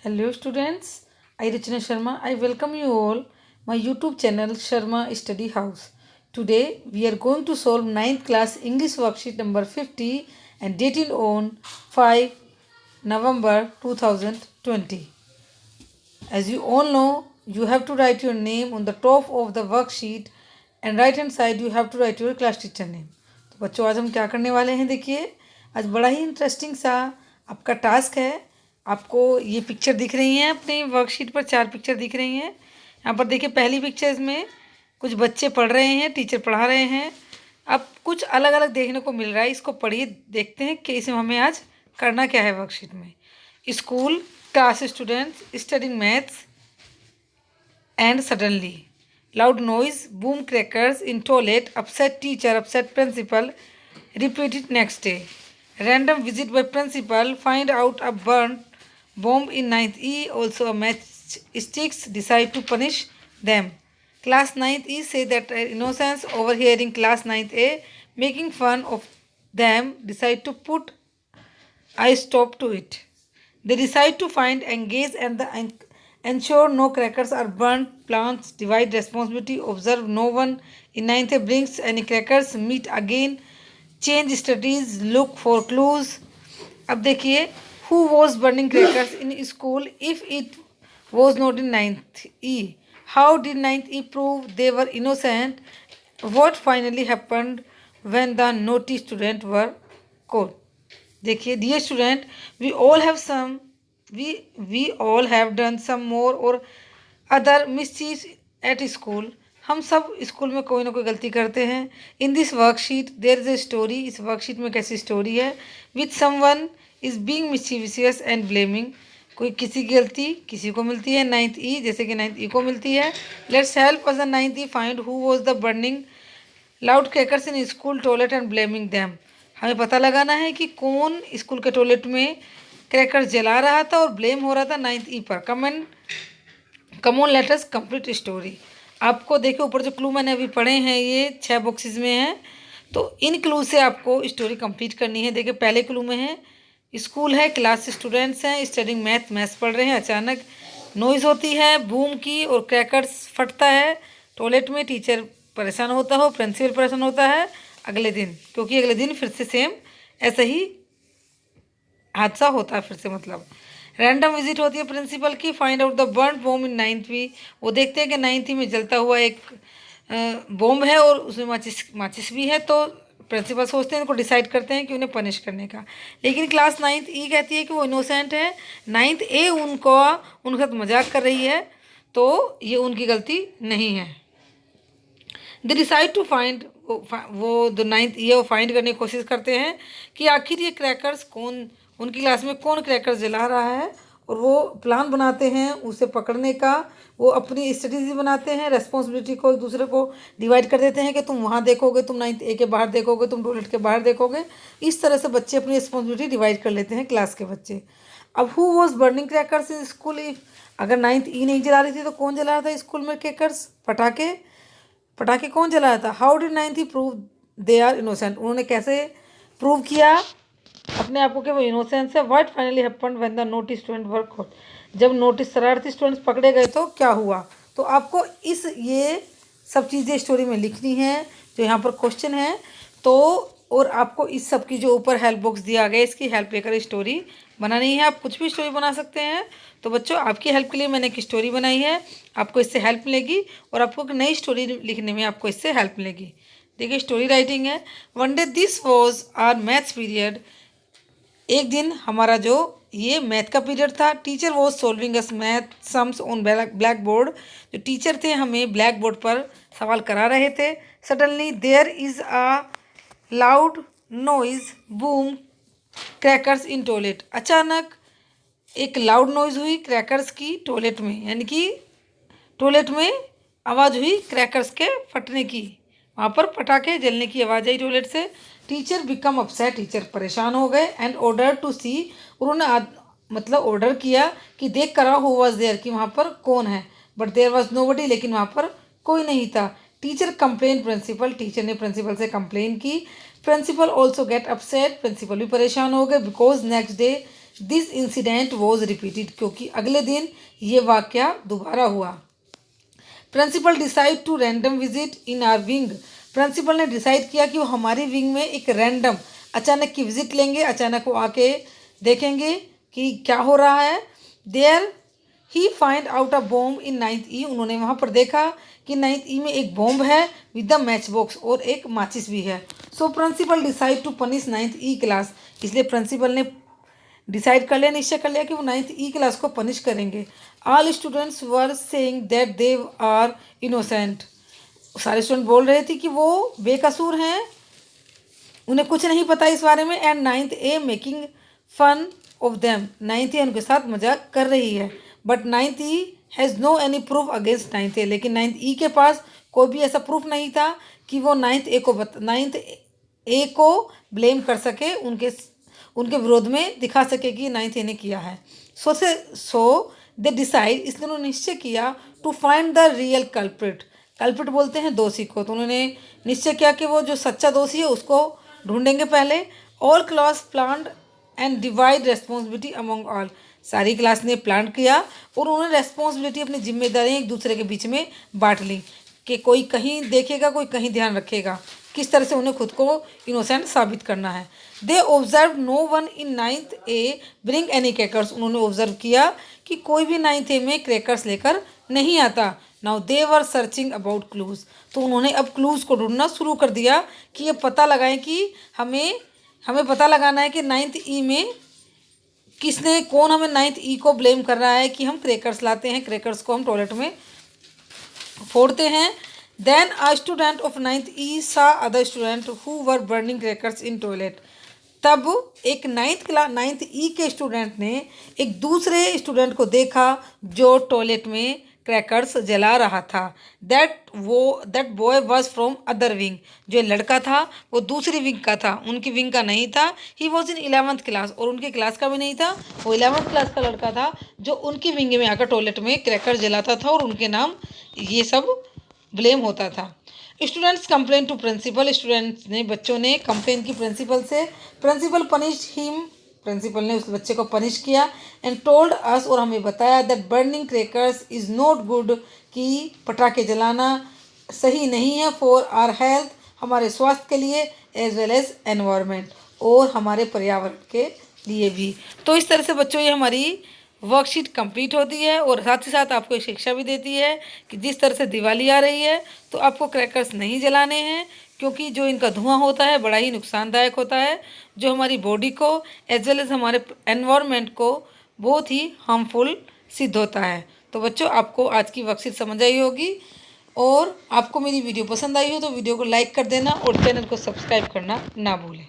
Hello students, I Rachna Sharma. I welcome you all my YouTube channel Sharma Study House. Today we are going to solve 9th class English worksheet number 50 and dated on 5 November 2020. As you all know, you have to write your name on the top of the worksheet and right hand side you have to write your class teacher name. तो बच्चों आज हम क्या करने वाले हैं, देखिए आज बड़ा ही इंटरेस्टिंग सा आपका टास्क है। आपको ये पिक्चर दिख रही हैं, अपनी वर्कशीट पर 4 पिक्चर दिख रही हैं। यहाँ पर देखिए पहली पिक्चर इसमें कुछ बच्चे पढ़ रहे हैं, टीचर पढ़ा रहे हैं। अब कुछ अलग अलग देखने को मिल रहा है, इसको पढ़िए, देखते हैं कि इसमें हमें आज करना क्या है वर्कशीट में। School class students studying maths and suddenly loud noise, boom, crackers in toilet, upset teacher, upset principal, repeat it next day. Random visit by principal, find out a burnt bomb in 9th E, also a matchsticks, decide to punish them. Class 9th E say that innocence, overhearing class 9th A making fun of them, decide to put a stop to it. They decide to find, engage, and ensure no crackers are burnt. Plans divide responsibility. Observe no one in 9th brings any crackers. Meet again. Change strategies. Look for clues. अब देखिए, who was burning crackers in school if it was not in 9th E? How did 9th E prove they were innocent? What finally happened when the naughty students were caught? देखिए, dear student, we all have some we all have done some more or other mischief at school. हम सब school में कोई ना कोई गलती करते हैं। In this worksheet there is a story. इस वर्कशीट में कैसी स्टोरी है? With someone is being mischievous and blaming. कोई किसी की गलती किसी को मिलती है, 9th E जैसे कि 9th E को मिलती है। Let's help us the 9th E find who was the burning loud crackers in school toilet and blaming them. हमें पता लगाना है कि कौन स्कूल के टॉयलेट में क्रैकर्स जला रहा था और ब्लेम हो रहा था 9th E पर। Come on let us complete story. आपको देखिए ऊपर जो क्लू मैंने अभी पढ़े हैं ये 6 बॉक्सेस में हैं, तो इन क्लू से आपको स्टोरी कंप्लीट करनी है। देखिए पहले क्लू में है स्कूल है, क्लास स्टूडेंट्स हैं, स्टडिंग मैथ्स पढ़ रहे हैं। अचानक नॉइज़ होती है बूम की और क्रैकर्स फटता है टॉयलेट में। टीचर परेशान होता हो, प्रिंसिपल परेशान होता है अगले दिन, क्योंकि अगले दिन फिर से सेम ऐसा ही हादसा होता है फिर से। मतलब रैंडम विजिट होती है प्रिंसिपल की। Find out the burn bomb in 9th E। वो देखते हैं कि 9th E में जलता हुआ एक बॉम्ब है और उसमें माचिस भी है। तो प्रिंसिपल सोचते हैं, इनको डिसाइड करते हैं कि उन्हें पनिश करने का। लेकिन क्लास 9th E कहती है कि वो इनोसेंट है। 9th A उनके साथ मजाक कर रही है, तो ये उनकी गलती नहीं है। दे डिसाइड टू फाइंड, वो जो 9th E है वो फाइंड करने की कोशिश करते हैं कि आखिर ये क्रैकर्स कौन, उनकी क्लास में कौन क्रैकर्स जला रहा है। और वो प्लान बनाते हैं उसे पकड़ने का। वो अपनी स्ट्रेटेजी बनाते हैं, रेस्पॉन्सिबिलिटी को एक दूसरे को डिवाइड कर देते हैं कि तुम वहाँ देखोगे, तुम 9th A के बाहर देखोगे, तुम टॉयलेट के बाहर देखोगे। इस तरह से बच्चे अपनी रिस्पॉन्सिबिलिटी डिवाइड कर लेते हैं, क्लास के बच्चे। अब who was burning crackers in school if, अगर 9th E नहीं जला रही थी तो कौन जला रहा था स्कूल में क्रैकर्स, पटाखे? पटाखे कौन जलाया था? How did 9th E prove they are innocent? उन्होंने कैसे प्रूव किया अपने आप को कि वो इनोसेंस है? What finally happened when the notice student were caught? जब नोटिस शरारती स्टूडेंट्स पकड़े गए तो क्या हुआ? तो आपको ये सब चीज़ें स्टोरी में लिखनी है जो यहाँ पर क्वेश्चन है। तो और आपको इस सब की जो ऊपर हेल्प बॉक्स दिया गया इसकी हेल्प लेकर स्टोरी बनानी है। आप कुछ भी स्टोरी बना सकते हैं। तो बच्चों आपकी हेल्प के लिए मैंने एक स्टोरी बनाई है, आपको इससे हेल्प मिलेगी और आपको एक नई स्टोरी लिखने में आपको इससे हेल्प मिलेगी। देखिए स्टोरी राइटिंग है। One day this was our maths period. एक दिन हमारा जो ये मैथ का पीरियड था। Teacher was solving us math sums on black board. जो टीचर थे हमें ब्लैक बोर्ड पर सवाल करा रहे थे। Suddenly there is a loud noise boom crackers in toilet. अचानक एक लाउड नॉइज़ हुई क्रैकर्स की टॉयलेट में, यानी कि टॉयलेट में आवाज़ हुई क्रैकर्स के फटने की। वहाँ पर पटाखे जलने की आवाज़ आई टॉयलेट से। टीचर बिकम अपसेट, टीचर परेशान हो गए। एंड ऑर्डर टू सी, उन्होंने मतलब ऑर्डर किया कि देख कर हु वाज देयर, कि वहाँ पर कौन है। बट देयर वाज नोबडी, लेकिन वहाँ पर कोई नहीं था। टीचर कंप्लेन प्रिंसिपल, टीचर ने प्रिंसिपल से कंप्लेन की। Principal also get upset, principal भी परेशान हो गए। Because next day this incident was repeated, क्योंकि अगले दिन ये वाक़या दोबारा हुआ। Principal decide to random visit in our wing, principal ने डिसाइड किया कि वो हमारी विंग में एक रैंडम अचानक की विजिट लेंगे, अचानक वो आके देखेंगे कि क्या हो रहा है। There he find out a bomb in 9th E, उन्होंने वहाँ पर देखा कि 9th ई में एक बॉम्ब है विद द मैच बॉक्स, और एक माचिस भी है। So principal decide to punish 9th E class, इसलिए प्रिंसिपल ने डिसाइड कर लिया, निश्चय कर लिया कि वो 9th ई क्लास को पनिश करेंगे। All students were saying that they are innocent, सारे स्टूडेंट बोल रहे थे कि वो बेकसूर हैं, उन्हें कुछ नहीं पता इस बारे में। And 9th A making fun of them, 9th A उनके साथ मजाक कर रही है। But 9th E has no any proof against 9th A, लेकिन 9th ई के पास कोई भी ऐसा प्रूफ नहीं था कि वो 9th ए को ब्लेम कर सके, उनके विरोध में दिखा सके कि 9th ए ने किया है। सो दे डिसाइड, इसलिए उन्होंने निश्चय किया to find the real culprit, culprit बोलते हैं दोषी को, तो उन्होंने निश्चय किया कि वो जो सच्चा दोषी है उसको ढूंढेंगे पहले। All class planned and divide responsibility among all, सारी क्लास ने प्लान किया और उन्होंने रेस्पॉन्सिबिलिटी, अपनी जिम्मेदारियाँ एक दूसरे के बीच में बांट ली कि कोई कहीं देखेगा, कोई कहीं ध्यान रखेगा, किस तरह से उन्हें खुद को इनोसेंट साबित करना है। They observe no one in 9th A bring any crackers, उन्होंने ऑब्जर्व किया कि कोई भी 9th ए में क्रैकर्स लेकर नहीं आता। Now they were searching about clues, तो उन्होंने अब क्लूज को ढूंढना शुरू कर दिया कि ये पता लगाएं कि हमें पता लगाना है कि 9th ई में कौन हमें 9th ई को ब्लेम कर रहा है कि हम क्रैकर्स लाते हैं, क्रैकर्स को हम टॉयलेट में फोड़ते हैं। Then a student of 9th E saw other student who were burning crackers in toilet, तब एक 9th ई के स्टूडेंट ने एक दूसरे स्टूडेंट को देखा जो टॉयलेट में क्रैकर्स जला रहा था। That boy was from other wing, जो लड़का था वो दूसरी विंग का था, उनकी विंग का नहीं था। He was in 11th class, और उनकी क्लास का भी नहीं था, वो 11th क्लास का लड़का था जो उनकी विंग में आकर टॉयलेट में क्रैकर जलाता था और उनके नाम ये सब ब्लेम होता था। Students complain to principal, students ने, बच्चों ने कंप्लेन की प्रिंसिपल से। प्रिंसिपल पनिश हिम, प्रिंसिपल ने उस बच्चे को पनिश किया। एंड टोल्ड अस, और हमें बताया that burning crackers is not good, कि पटाखे जलाना सही नहीं है, फॉर आवर हेल्थ, हमारे स्वास्थ्य के लिए, एज वेल एज एनवायरनमेंट, और हमारे पर्यावरण के लिए भी। तो इस तरह से बच्चों ये हमारी वर्कशीट कंप्लीट होती है और साथ ही साथ आपको एक शिक्षा भी देती है कि जिस तरह से दिवाली आ रही है तो आपको क्रैकर्स नहीं जलाने हैं, क्योंकि जो इनका धुआं होता है बड़ा ही नुकसानदायक होता है, जो हमारी बॉडी को एज वेल एज हमारे एनवायरनमेंट को बहुत ही हार्मफुल सिद्ध होता है। तो बच्चों आपको आज की वर्कशीट समझ आई होगी, और आपको मेरी वीडियो पसंद आई हो तो वीडियो को लाइक कर देना और चैनल को सब्सक्राइब करना ना भूलें।